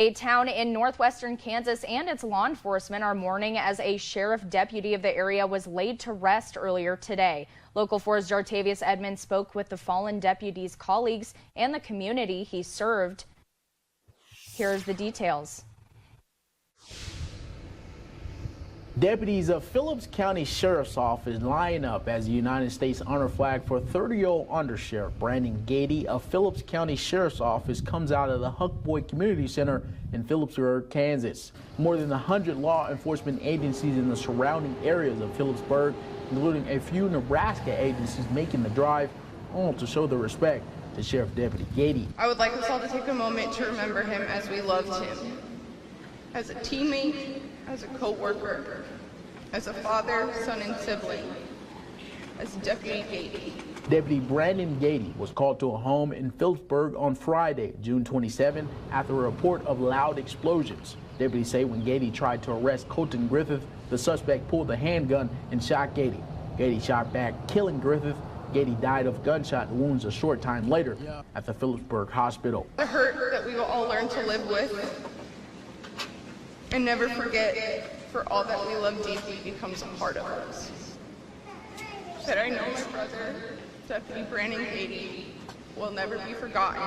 A town in northwestern Kansas and its law enforcement are mourning as a sheriff deputy of the area was laid to rest earlier today. Local 4's Jartavius Edmonds spoke with the fallen deputy's colleagues and the community he served. Here's the details. Deputies of Phillips County Sheriff's Office line up as the United States honor flag for 30-year-old Under Sheriff Brandon Gaede of Phillips County Sheriff's Office comes out of the Huck Boyd Community Center in Phillipsburg, Kansas. More than 100 law enforcement agencies in the surrounding areas of Phillipsburg, including a few Nebraska agencies, making the drive on to show their respect to Sheriff Deputy Gaede. I would like us all to take a moment to remember him as we loved him. As a teammate, as a co-worker, as a father, son, and sibling, as Deputy Gaede. Deputy Brandon Gaede was called to a home in Phillipsburg on Friday, June 27, after a report of loud explosions. Deputies say when Gaede tried to arrest Colton Griffith, the suspect pulled the handgun and shot Gaede. Gaede shot back, killing Griffith. Gaede died of gunshot wounds a short time later at the Phillipsburg hospital. The hurt that we will all learn to live with and never forget, for all that we love deeply becomes a part of us. That I know my brother, Deputy Brandon Gaede, will never be forgotten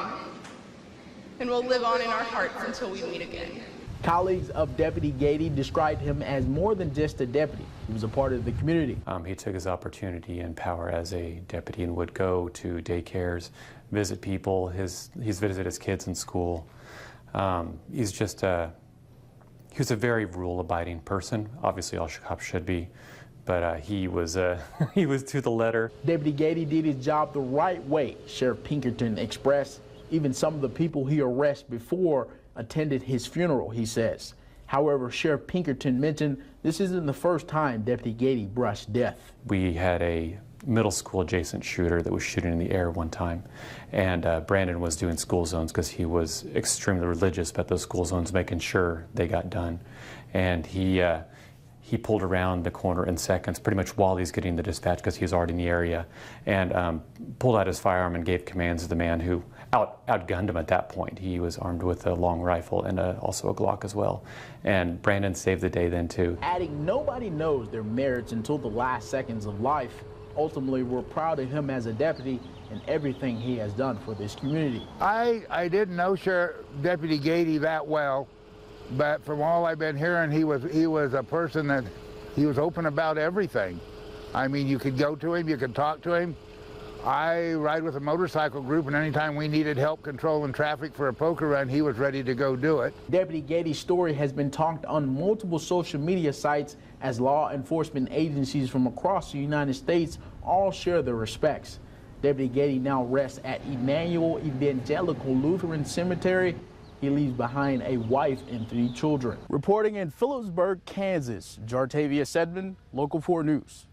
and will live on in our hearts until we meet again. Colleagues of Deputy Gaede described him as more than just a deputy. He was a part of the community. He took his opportunity and power as a deputy and would go to daycares, visit people. He's visited his kids in school. He was a very rule-abiding person. Obviously, all cops should be, but he was he was to the letter. Deputy Gaede did his job the right way, Sheriff Pinkerton expressed. Even some of the people he arrested before attended his funeral, he says. However, Sheriff Pinkerton mentioned this isn't the first time Deputy Gaede brushed death. We had a middle school adjacent shooter that was shooting in the air one time, and Brandon was doing school zones because he was extremely religious about those school zones, making sure they got done. And he pulled around the corner in seconds, pretty much while he's getting the dispatch because he was already in the area, and pulled out his firearm and gave commands to the man who outgunned him at that point. He was armed with a long rifle and also a Glock as well. And Brandon saved the day then too. Adding, nobody knows their merits until the last seconds of life. Ultimately, we're proud of him as a deputy and everything he has done for this community. I didn't know Sheriff Deputy Gaede that well, but from all I've been hearing, he was a person that he was open about everything. I mean, you could go to him, you could talk to him. I ride with a motorcycle group, and anytime we needed help controlling traffic for a poker run, he was ready to go do it. Deputy Gaede's story has been talked on multiple social media sites as law enforcement agencies from across the United States all share their respects. Deputy Gaede now rests at Emmanuel Evangelical Lutheran Cemetery. He leaves behind a wife and 3 children. Reporting in Phillipsburg, Kansas, Jartavius Edmonds, Local 4 News.